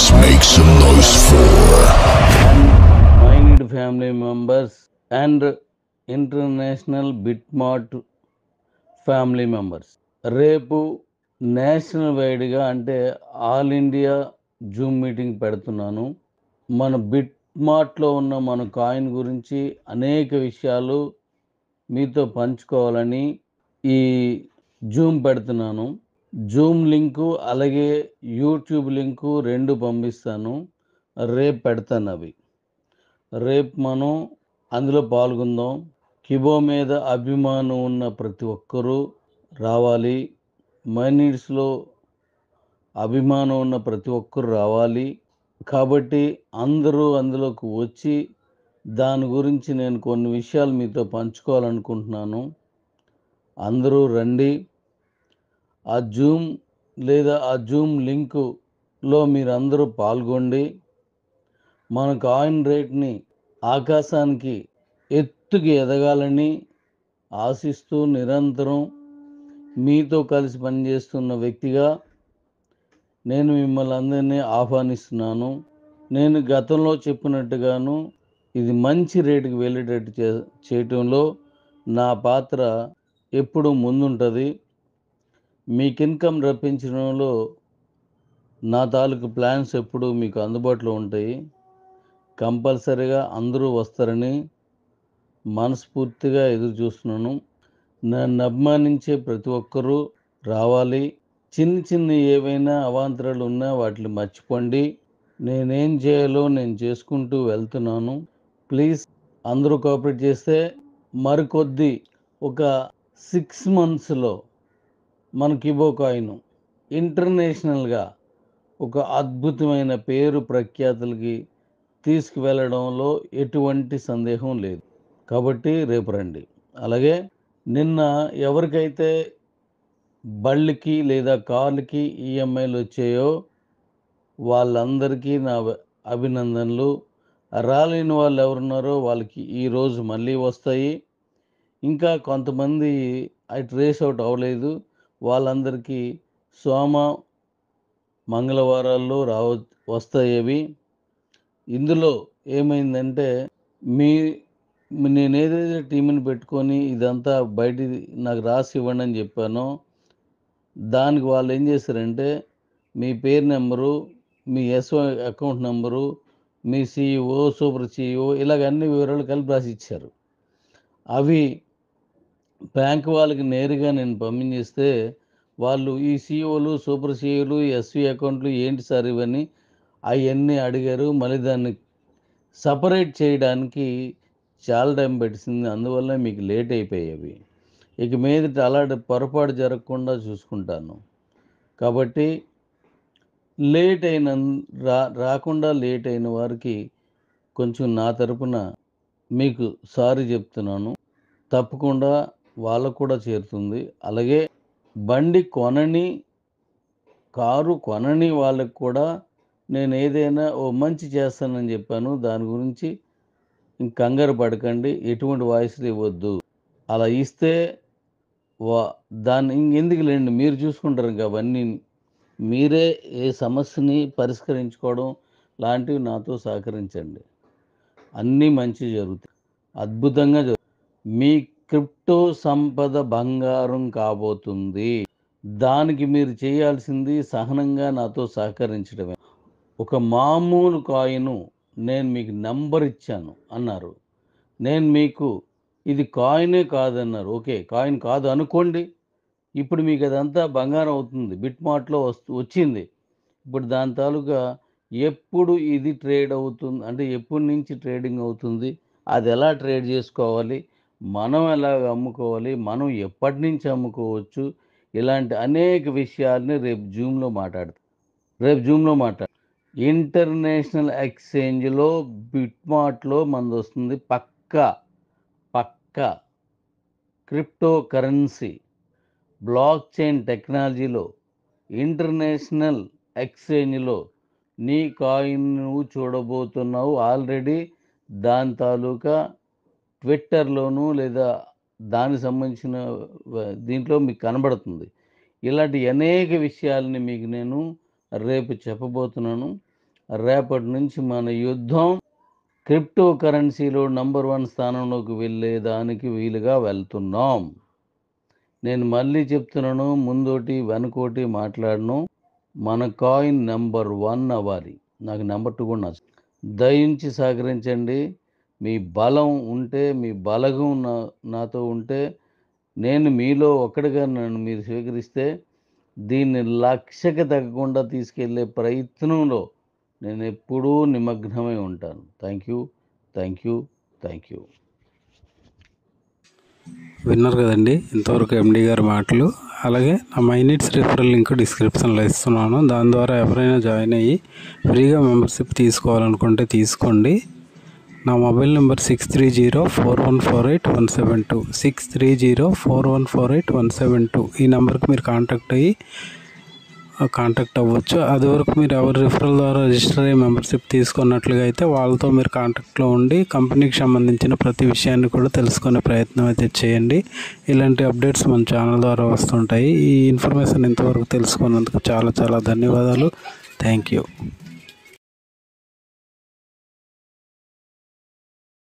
Let's make some noise for and my need family members and international Bitmart family members. రేపు national వైడ్గా అంటే all India Zoom meeting పెడుతున్నాను. మన బిట్మార్ట్లో ఉన్న మన కాయిన్ గురించి అనేక విషయాలు మీతో పంచుకోవాలని ఈ జూమ్ పెడుతున్నాను. జూమ్ లింకు అలాగే యూట్యూబ్ లింకు 2 పంపిస్తాను. రేపు పెడతాను అవి. రేపు మనం అందులో పాల్గొందాం. కిబో మీద అభిమానం ఉన్న ప్రతి ఒక్కరూ రావాలి. మై నీడ్స్లో అభిమానం ఉన్న ప్రతి ఒక్కరు రావాలి. కాబట్టి అందరూ అందులోకి వచ్చి దాని గురించి నేను కొన్ని విషయాలు మీతో పంచుకోవాలనుకుంటున్నాను. అందరూ రండి. ఆ జూమ్ లేదా ఆ జూమ్ లింకులో మీరందరూ పాల్గొండి. మన కాయిన్ రేట్ని ఆకాశానికి ఎత్తుకి ఎదగాలని ఆశిస్తూ నిరంతరం మీతో కలిసి పనిచేస్తున్న వ్యక్తిగా నేను మిమ్మల్ని అందరినీ ఆహ్వానిస్తున్నాను. నేను గతంలో చెప్పినట్టుగాను ఇది మంచి రేటుకి వెళ్ళేటట్టు చేయటంలో నా పాత్ర ఎప్పుడూ ముందుంటుంది. మీకు ఇన్కమ్ రప్పించడంలో నా తాలూకు ప్లాన్స్ ఎప్పుడూ మీకు అందుబాటులో ఉంటాయి. కంపల్సరీగా అందరూ వస్తారని మనస్ఫూర్తిగా ఎదురు చూస్తున్నాను. నన్ను అభిమానించే ప్రతి ఒక్కరూ రావాలి. చిన్న ఏవైనా అవాంతరాలు ఉన్నా వాటిని మర్చిపోండి. నేనేం చేయాలో నేను చేసుకుంటూ వెళ్తున్నాను. ప్లీజ్ అందరూ కోఆపరేట్ చేస్తే మరికొద్ది ఒక 6 మంత్స్లో మన కిబో కాయిన్ ఇంటర్నేషనల్గా ఒక అద్భుతమైన పేరు ప్రఖ్యాతులకి తీసుకువెళ్ళడంలో ఎటువంటి సందేహం లేదు. కాబట్టి రేపు రండి. అలాగే నిన్న ఎవరికైతే బళ్ళకి లేదా కార్లకి ఈఎంఐలు వచ్చాయో వాళ్ళందరికీ నా అభినందనలు. రాలేని వాళ్ళు ఎవరున్నారో వాళ్ళకి ఈరోజు మళ్ళీ వస్తాయి. ఇంకా కొంతమంది ట్రేస్ అవుట్ అవ్వలేదు. వాళ్ళందరికీ సోమ మంగళవారాల్లో వస్తాయి అవి. ఇందులో ఏమైందంటే నేనేదైతే టీంని పెట్టుకొని ఇదంతా బయట నాకు రాసి ఇవ్వండి అని చెప్పానో దానికి వాళ్ళు ఏం చేశారంటే మీ పేరు నెంబరు, మీ ఎస్ఓ అకౌంట్ నెంబరు, మీ సిఇఓ, సూపర్ సిఇఓ ఇలాగ అన్ని వివరాలు కలిపి రాసి ఇచ్చారు. అవి బ్యాంక్ వాళ్ళకి నేరుగా నేను పంపించేస్తే వాళ్ళు ఈ సిఇఓలు, సూపర్ సిఇఓలు, ఎస్వి అకౌంట్లు ఏంటి సార్ ఇవన్నీ అవన్నీ అడిగారు. మళ్ళీ దాన్ని సపరేట్ చేయడానికి చాలా టైం పట్టింది. అందువల్ల మీకు లేట్ అయిపోయేవి. ఇక మీదట అలాంటి పొరపాటు జరగకుండా చూసుకుంటాను. కాబట్టి లేట్ అయిన రాకుండా లేట్ అయిన వారికి కొంచెం నా తరపున మీకు సారీ చెప్తున్నాను. తప్పకుండా వాళ్ళకు కూడా చేరుతుంది. అలాగే బండి కొనని, కారు కొనని వాళ్ళకు కూడా నేను ఏదైనా ఓ మంచి చేస్తానని చెప్పాను. దాని గురించి కంగారు పడకండి. ఎటువంటి వాయిస్లు ఇవ్వద్దు. అలా ఇస్తే దాన్ని ఇంకెందుకు లేండి, మీరు చూసుకుంటారు ఇంకా అవన్నీ. మీరే ఏ సమస్యని పరిష్కరించుకోవడం లాంటివి నాతో సహకరించండి. అన్నీ మంచి జరుగుతాయి. అద్భుతంగా మీ క్రిప్టో సంపద బంగారం కాబోతుంది. దానికి మీరు చేయాల్సింది సహనంగా నాతో సహకరించడమే. ఒక మామూలు కాయిను నేను మీకు నెంబర్ ఇచ్చాను అన్నారు. నేను మీకు ఇది కాయినే కాదన్నారు. ఓకే, కాయిన్ కాదు అనుకోండి. ఇప్పుడు మీకు అదంతా బంగారం అవుతుంది. బిట్మార్ట్లో వచ్చింది. ఇప్పుడు దాని తాలూకా ఎప్పుడు ఇది ట్రేడ్ అవుతుంది అంటే ఎప్పటి నుంచి ట్రేడింగ్ అవుతుంది, అది ఎలా ట్రేడ్ చేసుకోవాలి, మనం ఎలాగ అమ్ముకోవాలి, మనం ఎప్పటి నుంచి అమ్ముకోవచ్చు, ఇలాంటి అనేక విషయాల్ని రేపు జూమ్లో మాట్లాడతాం. ఇంటర్నేషనల్ ఎక్స్చేంజ్లో బిట్మార్ట్లో మనది వస్తుంది పక్కా క్రిప్టో కరెన్సీ బ్లాక్ చైన్ టెక్నాలజీలో ఇంటర్నేషనల్ ఎక్స్చేంజ్లో నీ కాయిన్ నువ్వు చూడబోతున్నావు. ఆల్రెడీ దాని తాలూకా ట్విట్టర్లోనూ లేదా దానికి సంబంధించిన దీంట్లో మీకు కనబడుతుంది. ఇలాంటి అనేక విషయాలని మీకు నేను రేపు చెప్పబోతున్నాను. రేపటి నుంచి మన యుద్ధం క్రిప్టో కరెన్సీలో నంబర్ 1 స్థానంలోకి వెళ్ళేదానికి వీలుగా వెళ్తున్నాం. నేను మళ్ళీ చెప్తున్నాను, ముందోటి వెనకోటి మాట్లాడను. మన కాయిన్ నెంబర్ 1 అవ్వాలి. నాకు నెంబర్ 2 కూడా నచ్చదు. దయించి సహకరించండి. మీ బలం ఉంటే, మీ బలగం నాతో ఉంటే, నేను మీలో ఒక్కడిగా నన్ను మీరు స్వీకరిస్తే దీన్ని లక్ష్యకి తగ్గకుండా తీసుకెళ్లే ప్రయత్నంలో నేను ఎప్పుడూ నిమగ్నమై ఉంటాను. Thank you, thank you, thank you. విన్నారు కదండి ఇంతవరకు ఎండి గారి మాటలు. అలాగే నా మైనిట్స్ రిఫరల్ లింక్ డిస్క్రిప్షన్లో ఇస్తున్నాను. దాని ద్వారా ఎవరైనా జాయిన్ అయ్యి ఫ్రీగా మెంబర్షిప్ తీసుకోవాలనుకుంటే తీసుకోండి. నా మొబైల్ నెంబర్ 6304148172 6304148172. ఈ నెంబర్కి మీరు కాంటాక్ట్ అవ్వచ్చు. అది వరకు మీరు ఎవరి రిఫరల్ ద్వారా రిజిస్టర్ అయ్యి మెంబర్షిప్ తీసుకున్నట్లుగా అయితే వాళ్ళతో మీరు కాంటాక్ట్లో ఉండి కంపెనీకి సంబంధించిన ప్రతి విషయాన్ని కూడా తెలుసుకునే ప్రయత్నం అయితే చేయండి. ఇలాంటి అప్డేట్స్ మన ఛానల్ ద్వారా వస్తుంటాయి. ఈ ఇన్ఫర్మేషన్ ఇంతవరకు తెలుసుకున్నందుకు చాలా చాలా ధన్యవాదాలు. Thank you.